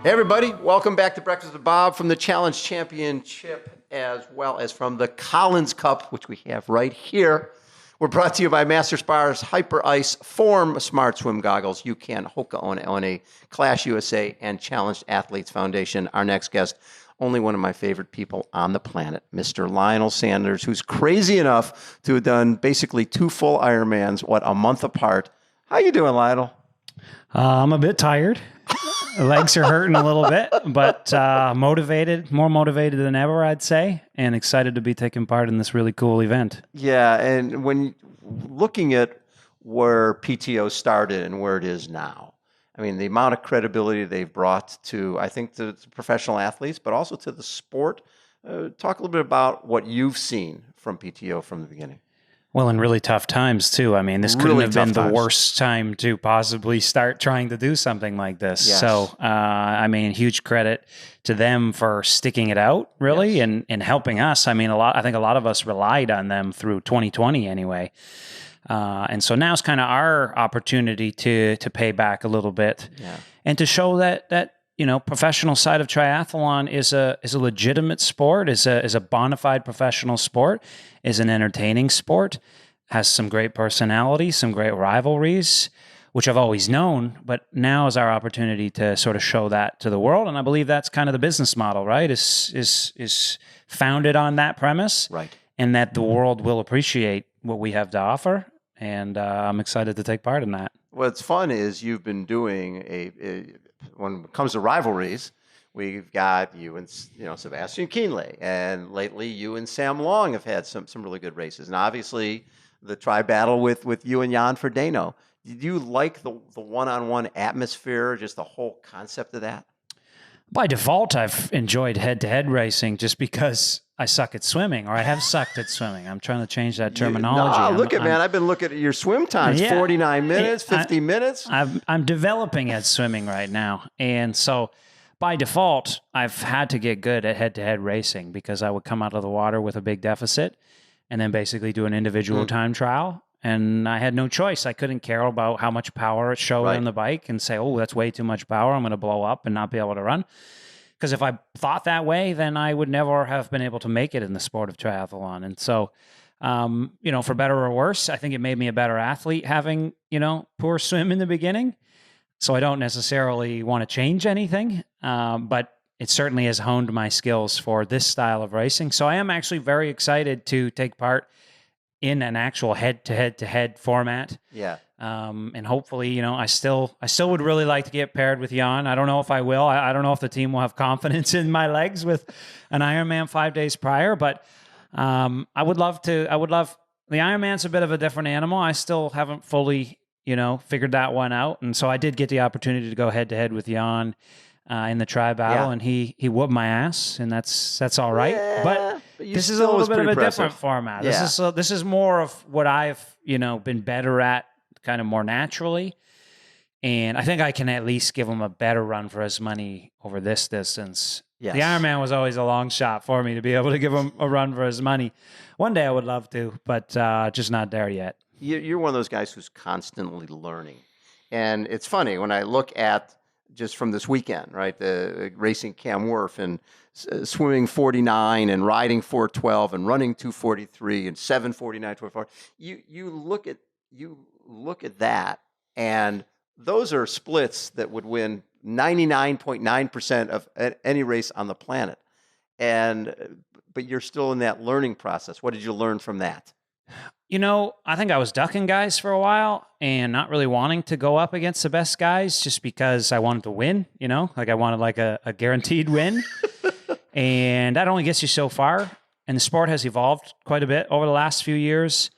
Hey everybody, welcome back to Breakfast with Bob from the Challenge Championship as well as from the Collins Cup, which we have right here. We're brought to you by Master Spar's Hyperice Form Smart Swim Goggles, UCAN, HOKA, ONA, Clash USA, and Challenged Athletes Foundation. Our next guest, only one of my favorite people on the planet, Mr. Lionel Sanders, who's crazy enough to have done basically 2 full Ironmans, a month apart. How you doing, Lionel? I'm a bit tired. Legs are hurting a little bit, but more motivated than ever, I'd say, and excited to be taking part in this really cool event. Yeah, and when looking at where PTO started and where it is now, I mean, the amount of credibility they've brought to, I think, to professional athletes, but also to the sport. Talk a little bit about what you've seen from PTO from the beginning. Well, in really tough times, too. I mean, this couldn't have been the worst time to possibly start trying to do something like this. Yes. So, I mean, huge credit to them for sticking it out, really, Yes. and helping us. I mean, I think a lot of us relied on them through 2020 anyway. And so now it's kind of our opportunity to pay back a little bit and to show that professional side of triathlon is a legitimate sport, is a bona fide professional sport, is an entertaining sport, has some great personality, some great rivalries, which I've always known, but now is our opportunity to sort of show that to the world. And I believe that's kind of the business model, right? Is founded on that premise, right? And that the world will appreciate what we have to offer. And I'm excited to take part in that. What's fun is you've been doing when it comes to rivalries, we've got you and Sebastian Kienle, and lately you and Sam Long have had some really good races, and obviously the tri battle with you and Jan Frodeno. Did you like the one-on-one atmosphere, just the whole concept of that? By default, I've enjoyed head-to-head racing just because I suck at swimming, or I have sucked at swimming. I'm trying to change that terminology. I've been looking at your swim times, 49 minutes, 50 minutes. I'm developing at swimming right now. And so by default, I've had to get good at head-to-head racing because I would come out of the water with a big deficit and then basically do an individual time trial. And I had no choice. I couldn't care about how much power it showed on the bike and say, oh, that's way too much power. I'm going to blow up and not be able to run. Because if I thought that way, then I would never have been able to make it in the sport of triathlon. And so, for better or worse, I think it made me a better athlete having, poor swim in the beginning. So I don't necessarily want to change anything, but it certainly has honed my skills for this style of racing. So I am actually very excited to take part in an actual head-to-head format. Yeah. And hopefully, I still would really like to get paired with Jan. I don't know if I will. I don't know if the team will have confidence in my legs with an Ironman 5 days prior, but I would love to. The Ironman's a bit of a different animal. I still haven't fully, figured that one out. And so I did get the opportunity to go head-to-head with Jan in the tri battle, and he whooped my ass, and that's all right. Yeah, but this is a little bit of a different format. Yeah. This is more of what I've been better at, kind of more naturally, and I think I can at least give him a better run for his money over this distance. Yes. The Ironman was always a long shot for me to be able to give him a run for his money. One day I would love to, but just not there yet. You're one of those guys who's constantly learning, and it's funny when I look at just from this weekend, right? The racing Cam Wurf and swimming 49 and riding 412 and running 243 and 749, 24. You look at that, and those are splits that would win 99.9% of any race on the planet. But you're still in that learning process. What did you learn from that? I think I was ducking guys for a while and not really wanting to go up against the best guys just because I wanted to win, like I wanted like a guaranteed win. And that only gets you so far. And the sport has evolved quite a bit over the last few years,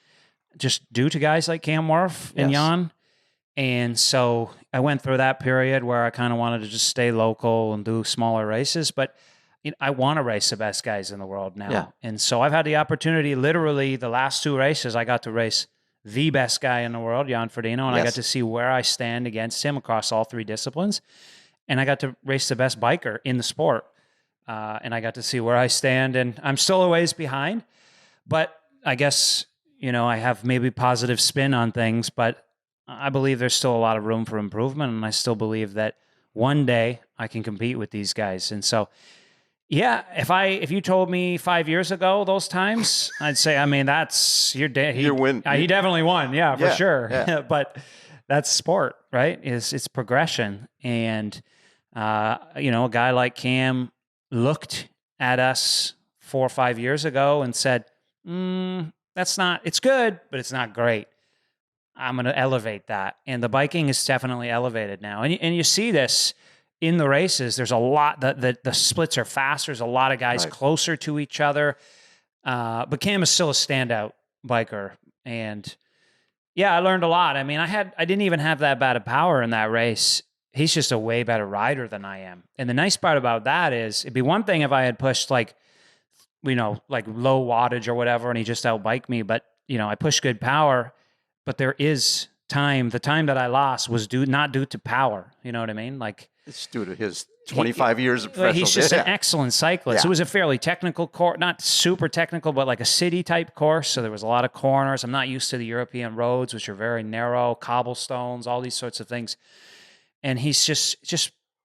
just due to guys like Cam Wurf and Jan. And so I went through that period where I kind of wanted to just stay local and do smaller races. But I want to race the best guys in the world now. Yeah. And so I've had the opportunity, literally the last 2 races, I got to race the best guy in the world, Jan Frodeno, and I got to see where I stand against him across all 3 disciplines. And I got to race the best biker in the sport. And I got to see where I stand, and I'm still a ways behind. But I guess, I have maybe positive spin on things, but I believe there's still a lot of room for improvement, and I still believe that one day I can compete with these guys. And so, yeah, if you told me 5 years ago those times, I'd say, I mean, that's You win. He definitely won. Yeah, for sure. Yeah. But that's sport, right? It's progression. And, a guy like Cam looked at us 4 or 5 years ago and said, it's good, but it's not great. I'm going to elevate that. And the biking is definitely elevated now. And you see this in the races. There's a lot, the splits are faster. There's a lot of guys closer to each other. But Cam is still a standout biker. And yeah, I learned a lot. I mean, I didn't even have that bad of power in that race. He's just a way better rider than I am. And the nice part about that is it'd be one thing if I had pushed like low wattage or whatever, and he just outbiked me. But, I pushed good power, but there is time. The time that I lost was not due to power. You know what I mean? Like, it's due to his 25 years of professional. He's just an excellent cyclist. Yeah. It was a fairly technical course, not super technical, but like a city type course. So there was a lot of corners. I'm not used to the European roads, which are very narrow, cobblestones, all these sorts of things. And he's just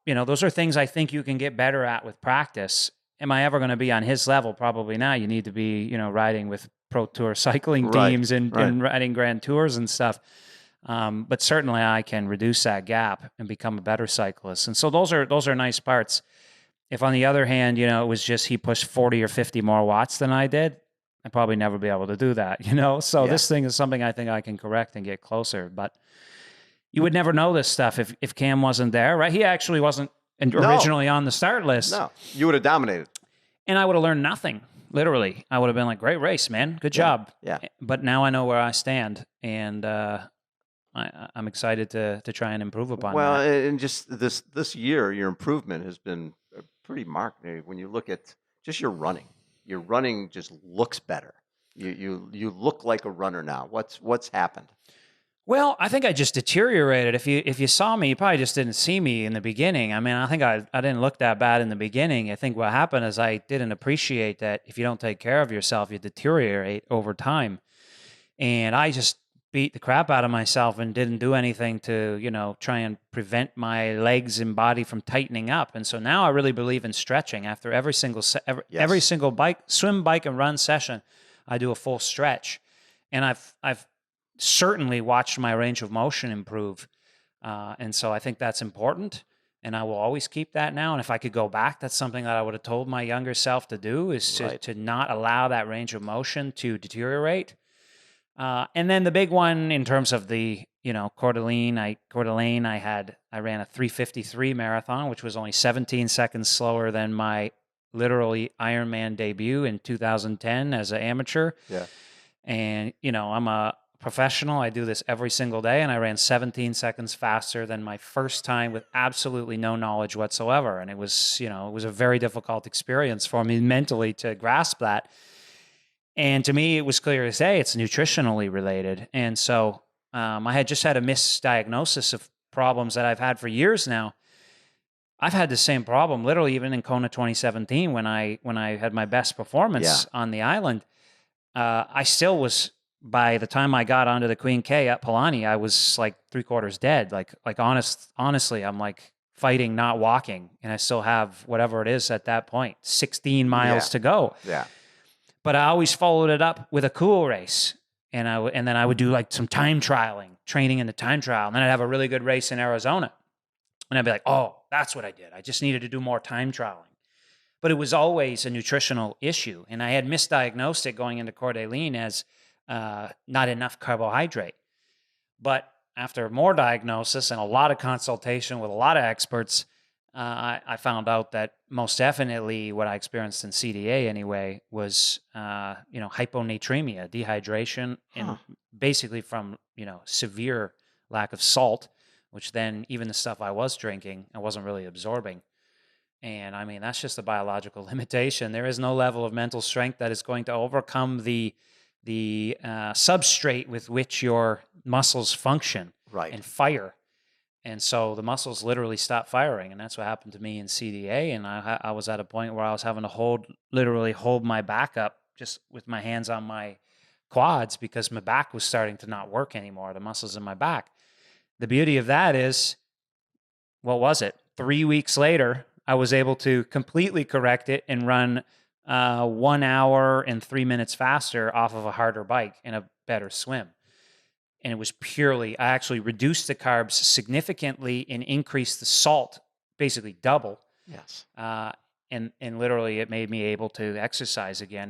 those are things I think you can get better at with practice. Am I ever going to be on his level? Probably not. You need to be, riding with Pro Tour cycling teams and riding Grand Tours and stuff. But certainly I can reduce that gap and become a better cyclist. And so those are nice parts. If on the other hand, it was just he pushed 40 or 50 more watts than I did, I'd probably never be able to do that, So this thing is something I think I can correct and get closer. But you would never know this stuff if Cam wasn't there, right? He actually wasn't originally on the start list. No, you would have dominated. And I would have learned nothing. Literally, I would have been like, great race, man. Good job. Yeah. But now I know where I stand. And I'm excited to try and improve upon that. Well, and just this year, your improvement has been pretty marked. When you look at just your running just looks better. You look like a runner now. What's happened? Well, I think I just deteriorated. If you saw me, you probably just didn't see me in the beginning. I mean, I think I didn't look that bad in the beginning. I think what happened is I didn't appreciate that if you don't take care of yourself, you deteriorate over time. And I just beat the crap out of myself and didn't do anything to, try and prevent my legs and body from tightening up. And so now I really believe in stretching. After every single swim, bike, and run session, I do a full stretch. And I've certainly watched my range of motion improve. And so I think that's important. And I will always keep that now. And if I could go back, that's something that I would have told my younger self to do, is to not allow that range of motion to deteriorate. And then the big one in terms of the, Coeur d'Alene, I ran a 3:53 marathon, which was only 17 seconds slower than my literally Ironman debut in 2010 as an amateur. Yeah. And, I'm a professional. I do this every single day, and I ran 17 seconds faster than my first time with absolutely no knowledge whatsoever. And it was a very difficult experience for me mentally to grasp that. And to me, it was clear as day, it's nutritionally related. And so I had just had a misdiagnosis of problems that I've had for years now. I've had the same problem, literally, even in Kona 2017 when I had my best performance on the island. I still was, by the time I got onto the Queen K at Palani, I was like 3/4 dead. Honestly, I'm like fighting, not walking. And I still have whatever it is at that point, 16 miles to go. Yeah. But I always followed it up with a cool race. And then I would do like some time trialing, training in the time trial. And then I'd have a really good race in Arizona. And I'd be like, oh, that's what I did. I just needed to do more time trialing. But it was always a nutritional issue. And I had misdiagnosed it going into Coeur d'Alene as not enough carbohydrate. But after more diagnosis and a lot of consultation with a lot of experts, I found out that most definitely what I experienced in CDA anyway was, hyponatremia, dehydration, and basically from, severe lack of salt, which then even the stuff I was drinking, I wasn't really absorbing. And I mean, that's just a biological limitation. There is no level of mental strength that is going to overcome the substrate with which your muscles function and fire. And so the muscles literally stop firing. And that's what happened to me in CDA. And I was at a point where I was having to literally hold my back up just with my hands on my quads because my back was starting to not work anymore, the muscles in my back. The beauty of that is, what was it? 3 weeks later, I was able to completely correct it and run 1 hour and 3 minutes faster off of a harder bike and a better swim. And it was purely, I actually reduced the carbs significantly and increased the salt, basically double. Yes. And literally it made me able to exercise again.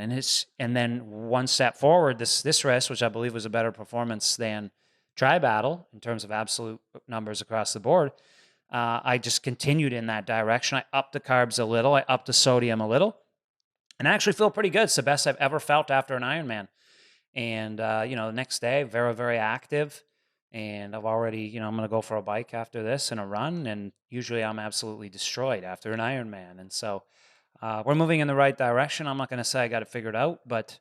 And then one step forward, this race, which I believe was a better performance than Tri Battle in terms of absolute numbers across the board, I just continued in that direction. I upped the carbs a little. I upped the sodium a little. And I actually feel pretty good. It's the best I've ever felt after an Ironman. And, the next day, very, very active. And I've already, I'm going to go for a bike after this and a run. And usually I'm absolutely destroyed after an Ironman. And so we're moving in the right direction. I'm not going to say I got it figured out, but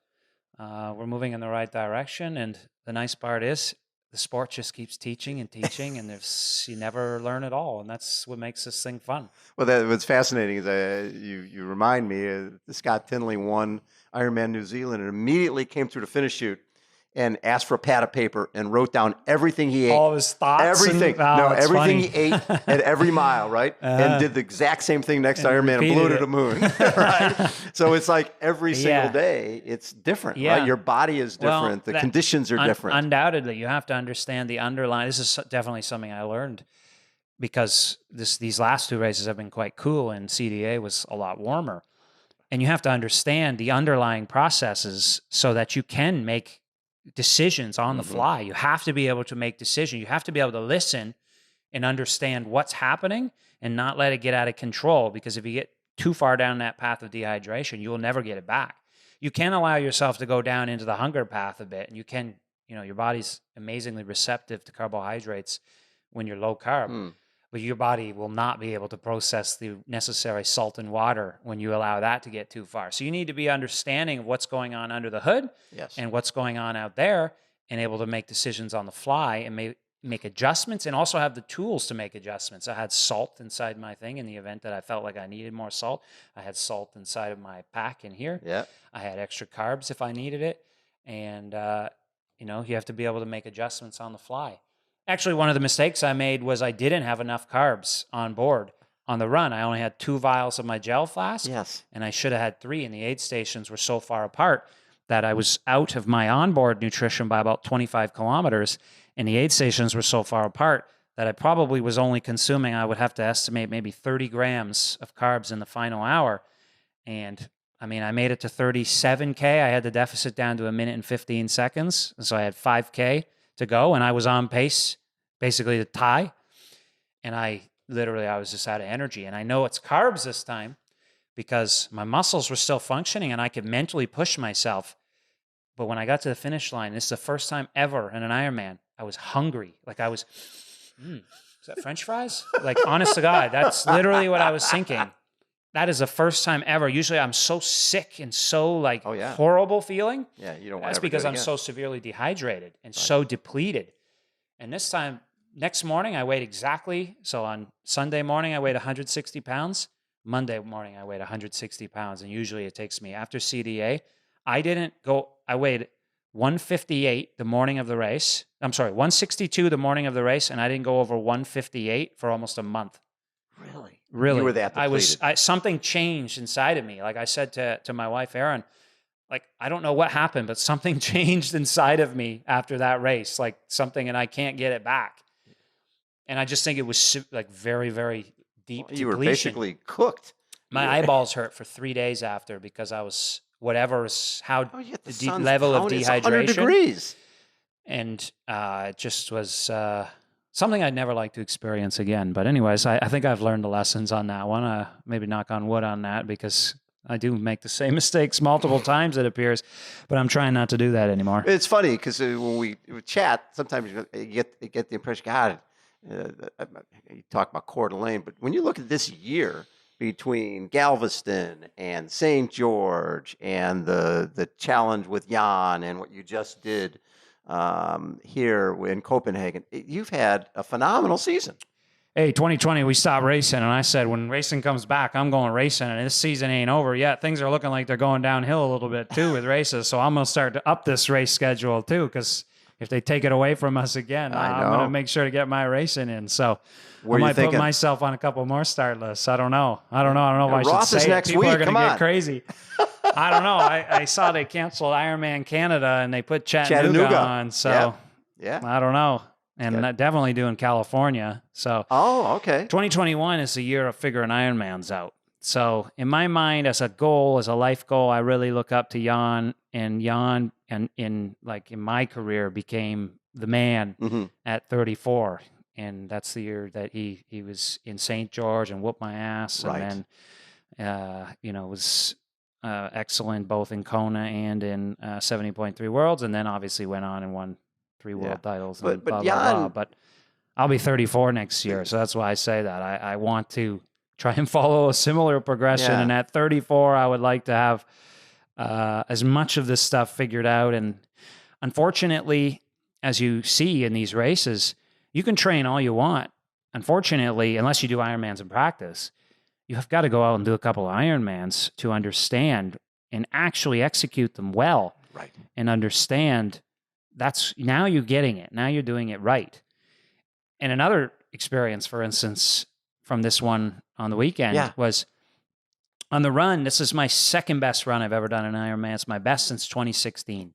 we're moving in the right direction. And the nice part is the sport just keeps teaching and teaching, and you never learn it all. And that's what makes this thing fun. Well, what's fascinating is you remind me, Scott Tinley won Ironman New Zealand and immediately came through the finish chute and asked for a pad of paper and wrote down everything he ate. All of his thoughts. Everything. Everything he ate at every mile, right? And did the exact same thing next Ironman and blew to the moon, right? So it's like every single day, it's different, right? Your body is different. The conditions are different. Undoubtedly. You have to understand the underlying. This is definitely something I learned because these last 2 races have been quite cool and CDA was a lot warmer. And you have to understand the underlying processes so that you can make decisions on the fly. You have to be able to make decisions. You have to be able to listen and understand what's happening and not let it get out of control, because if you get too far down that path of dehydration, you will never get it back. You can allow yourself to go down into the hunger path a bit, and you can, your body's amazingly receptive to carbohydrates when you're low carb. But your body will not be able to process the necessary salt and water when you allow that to get too far. So you need to be understanding of what's going on under the hood and what's going on out there, and able to make decisions on the fly and make adjustments, and also have the tools to make adjustments. I had salt inside my thing in the event that I felt like I needed more salt. I had salt inside of my pack in here. Yeah. I had extra carbs if I needed it. And, you have to be able to make adjustments on the fly. Actually, one of the mistakes I made was I didn't have enough carbs on board on the run. I only had 2 vials of my gel flask. Yes. And I should have had 3, and the aid stations were so far apart that I was out of my onboard nutrition by about 25 kilometers, and the aid stations were so far apart that I probably was only consuming, I would have to estimate, maybe 30 grams of carbs in the final hour. And I made it to 37K. I had the deficit down to 1 minute and 15 seconds. So I had 5K to go, and I was on pace basically to tie. And I was just out of energy. And I know it's carbs this time because my muscles were still functioning and I could mentally push myself. But when I got to the finish line, this is the first time ever in an Ironman, I was hungry. Like I was, is that French fries? Like, honest to God, that's literally what I was thinking. That is the first time ever. Usually I'm so sick and so horrible feeling. Yeah, you don't want to. That's because I'm so severely dehydrated and so depleted. And this time, next morning, I weighed exactly. So on Sunday morning, I weighed 160 pounds. Monday morning, I weighed 160 pounds. And usually it takes me after CDA. I weighed 158 the morning of the race. I'm sorry, 162 the morning of the race. And I didn't go over 158 for almost a month. Really? You were that depleted. Something changed inside of me. Like I said to my wife, Erin, I don't know what happened, but something changed inside of me after that race, and I can't get it back. And I just think it was very, very deep depletion. You were basically cooked. My eyeballs hurt for 3 days after because I was level of dehydration. 100 degrees. And it just was something I'd never like to experience again. But anyways, I think I've learned the lessons on that one. Maybe knock on wood on that, because I do make the same mistakes multiple times, it appears, but I'm trying not to do that anymore. It's funny because when we chat, sometimes you get the impression, God, you talk about Coeur d'Alene, but when you look at this year between Galveston and St. George and the challenge with Jan and what you just did here in Copenhagen, you've had a phenomenal season. Hey, 2020, we stopped racing, and I said, when racing comes back, I'm going racing, and this season ain't over yet. Things are looking like they're going downhill a little bit, too, with races, so I'm going to start to up this race schedule, too, because if they take it away from us again, I'm going to make sure to get my racing in. So I might put myself on a couple more start lists. I don't know. I don't know if I Roth should is say next it. People week. are going to Come get on. crazy. I don't know. I saw they canceled Ironman Canada and they put Chattanooga on. So yeah. I don't know. And definitely doing California. So okay. 2021 is the year of figuring Ironmans out. So in my mind, as a goal, as a life goal, I really look up to Jan, and Jan, and in my career, became the man at 34, and that's the year that he was in St. George and whooped my ass, and then was excellent both in Kona and in 70.3 Worlds, and then obviously went on and won 3 world titles. And blah, blah, blah. But I'll be 34 next year, so that's why I say that I want to try and follow a similar progression. And at 34, I would like to have as much of this stuff figured out. And unfortunately, as you see in these races, you can train all you want. Unfortunately, unless you do Ironmans in practice, you have got to go out and do a couple of Ironmans to understand and actually execute them well. Right. And understand now you're getting it. Now you're doing it right. And another experience, for instance, from this one on the weekend was on the run. This is my second best run I've ever done in Ironman. It's my best since 2016.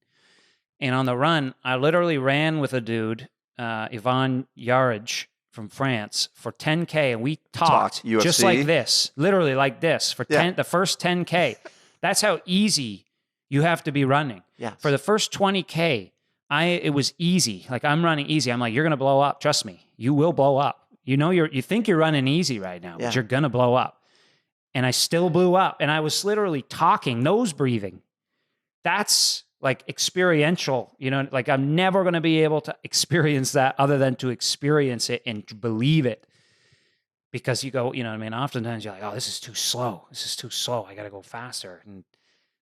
And on the run, I literally ran with a dude, Ivan Yarij from France, for 10K. And we talked just like this, literally like this for the first 10K. That's how easy you have to be running. Yes. For the first 20K, it was easy. Like, I'm running easy. I'm like, you're going to blow up. Trust me, you will blow up. You think you're running easy right now, but you're going to blow up. And I still blew up. And I was literally talking, nose breathing. That's like experiential, like I'm never going to be able to experience that other than to experience it and to believe it. Because you go, oftentimes you're like, oh, this is too slow. This is too slow. I got to go faster. And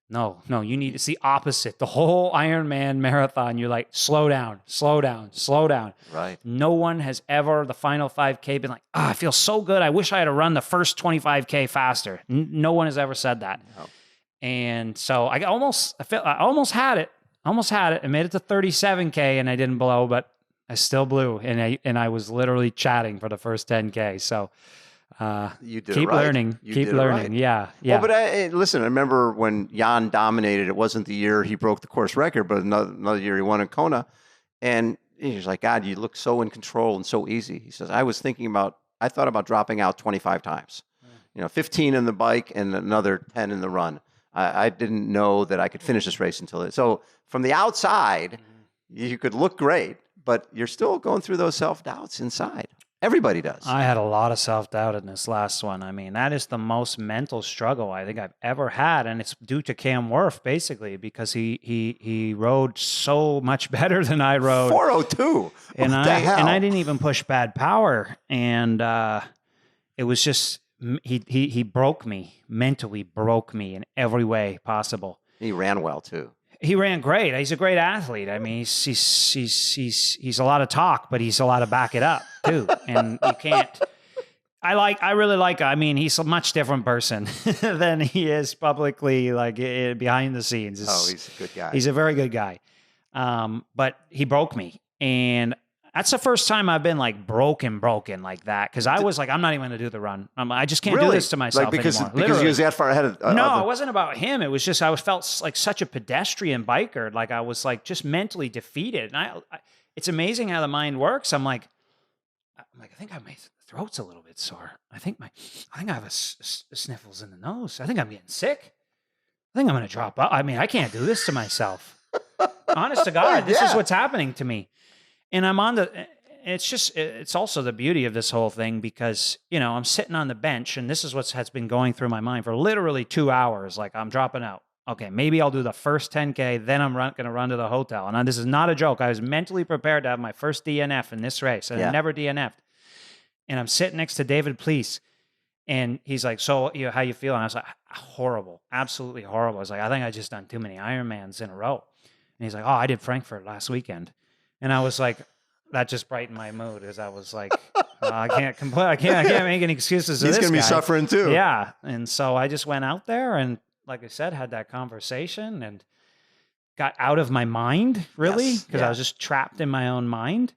no, it's the opposite. The whole Ironman marathon, you're like, slow down, slow down, slow down. Right. No one has ever, the final 5K, been like, I feel so good. I wish I had run the first 25K faster. No one has ever said that. No. And so I almost had it. I made it to 37K and I didn't blow, but I still blew. And I was literally chatting for the first 10K. So you did keep it right. learning. You keep did learning. It right. Yeah. Well, but listen, I remember when Jan dominated, it wasn't the year he broke the course record, but another year he won in Kona. And he's like, God, you look so in control and so easy. He says, I thought about dropping out 25 times, 15 in the bike and another 10 in the run. I didn't know that I could finish this race so from the outside, you could look great, but you're still going through those self-doubts inside. Everybody does. I had a lot of self-doubt in this last one. I mean, that is the most mental struggle I think I've ever had. And it's due to Cam Wurf, basically, because he rode so much better than I rode. 402. And I didn't even push bad power. And it was just, he broke me, mentally broke me in every way possible. He ran well too. He ran great. He's a great athlete. I mean, he's a lot of talk, but he's a lot of back it up too. And you can't. I really like. I mean, he's a much different person than he is publicly, behind the scenes. He's a good guy. He's a very good guy. But he broke me, and that's the first time I've been broken like that. Because I was like, I'm not even going to do the run. I just can't do this to myself anymore. Because he was that far ahead of. No, it wasn't about him. It was just I felt like such a pedestrian biker. Like I was just mentally defeated. And it's amazing how the mind works. I'm like, I think my throat's a little bit sore. I think I have a sniffles in the nose. I think I'm getting sick. I think I'm going to drop out. I mean, I can't do this to myself. Honest to God, this is what's happening to me. And I'm it's also the beauty of this whole thing because, I'm sitting on the bench and this is what has been going through my mind for literally 2 hours. Like I'm dropping out. Okay, maybe I'll do the first 10K, then I'm going to run to the hotel. And this is not a joke. I was mentally prepared to have my first DNF in this race and I never DNF'd. And I'm sitting next to David Please and he's like, so how you feeling? I was like, horrible, absolutely horrible. I was like, I think I just done too many Ironmans in a row. And he's like, oh, I did Frankfurt last weekend. And I was like, that just brightened my mood as I was like, I can't complain. I can't make any excuses to this guy. He's going to be suffering too. Yeah. And so I just went out there and like I said, had that conversation and got out of my mind, really, Yes, because yeah. I was just trapped in my own mind.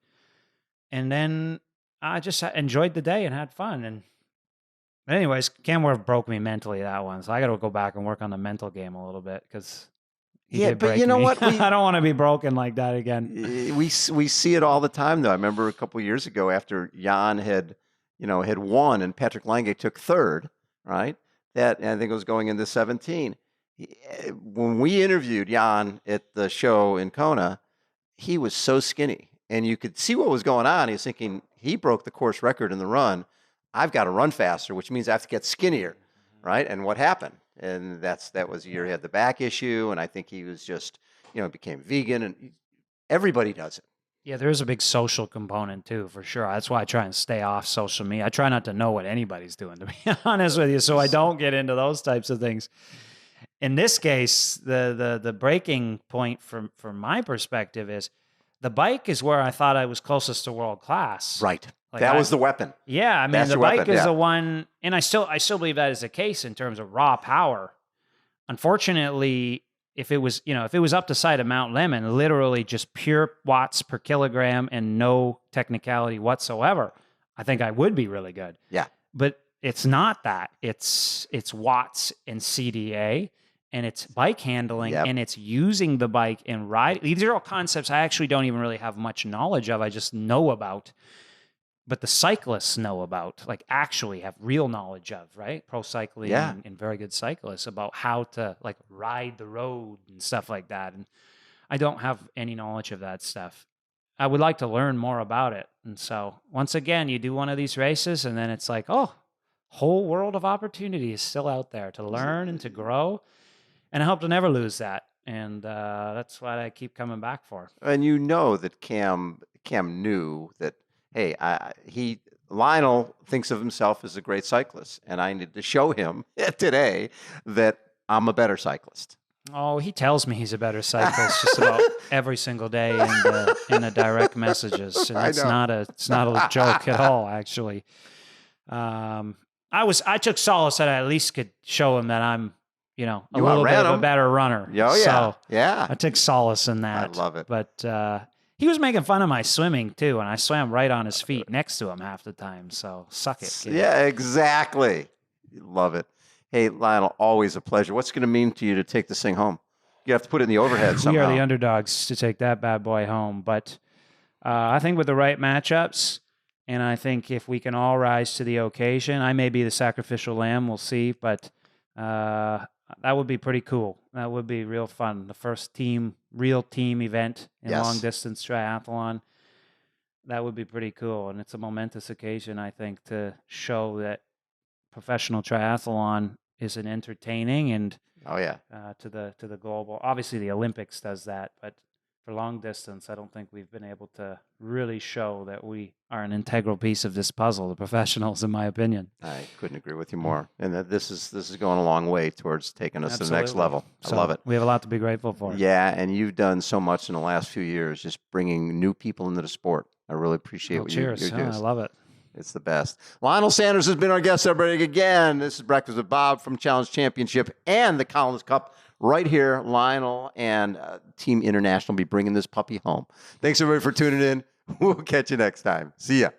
And then I just enjoyed the day and had fun. And anyways, Camworth broke me mentally that one. So I got to go back and work on the mental game a little bit because he Yeah, did but break you know me. what? I don't want to be broken like that again. We see it all the time, though. I remember a couple of years ago after Jan had won and Patrick Lange took third, right? That, and I think it was going into 17. When we interviewed Jan at the show in Kona, he was so skinny, and you could see what was going on. He was thinking, he broke the course record in the run. I've got to run faster, which means I have to get skinnier, right? And what happened? And that was the year he had the back issue, and I think he was just, became vegan, and everybody does it. Yeah, there is a big social component too, for sure. That's why I try and stay off social media. I try not to know what anybody's doing, to be honest with you, so I don't get into those types of things. In this case, the breaking point from my perspective is the bike is where I thought I was closest to world class. Right. That was the weapon. Yeah, I mean, That's the the bike weapon, is yeah. the one, and I still believe that is the case in terms of raw power. Unfortunately, if it was up the side of Mount Lemmon, literally just pure watts per kilogram and no technicality whatsoever, I think I would be really good. Yeah. But it's not that. It's watts and CDA, and it's bike handling, Yep. and it's using the bike and ride. These are all concepts I actually don't even really have much knowledge of. I just know about. But the cyclists know about, like actually have real knowledge of, right? Pro cycling Yeah. and very good cyclists about how to like ride the road and stuff like that. And I don't have any knowledge of that stuff. I would like to learn more about it. And so once again, you do one of these races and then it's like, oh, whole world of opportunity is still out there to learn and to grow. And I hope to never lose that. And that's what I keep coming back for. And you know that Cam knew that, hey, Lionel thinks of himself as a great cyclist, and I need to show him today that I'm a better cyclist. Oh, he tells me he's a better cyclist just about every single day in the direct messages, and I it's know. not a joke at all. Actually, I took solace that I at least could show him that I'm a You little bit outran of a him. better runner. Oh, yeah. So Yeah. I took solace in that. I love it. But he was making fun of my swimming too, and I swam right on his feet next to him half the time. So suck it, kid. Yeah, exactly. Love it. Hey, Lionel, always a pleasure. What's it going to mean to you to take this thing home? You have to put it in the overhead somehow. We are the underdogs to take that bad boy home. But I think with the right matchups, and I think if we can all rise to the occasion, I may be the sacrificial lamb. We'll see. But that would be pretty cool. That would be real fun. The first real team event in Yes. long distance triathlon. That would be pretty cool. And it's a momentous occasion, I think, to show that professional triathlon is an entertaining and Oh, yeah. to the global. Obviously, the Olympics does that, but for long distance, I don't think we've been able to really show that we are an integral piece of this puzzle. The professionals, in my opinion. I couldn't agree with you more. And that this is going a long way towards taking us to the next Absolutely. level. I So love it. We have a lot to be grateful for. Yeah, and you've done so much in the last few years, just bringing new people into the sport. I really appreciate Well, what cheers. you're doing. I love it. It's the best. Lionel Sanders has been our guest, everybody. Again, this is Breakfast with Bob from Challenge Championship and the Collins Cup. Right here, Lionel and Team International will be bringing this puppy home. Thanks, everybody, for tuning in. We'll catch you next time. See ya.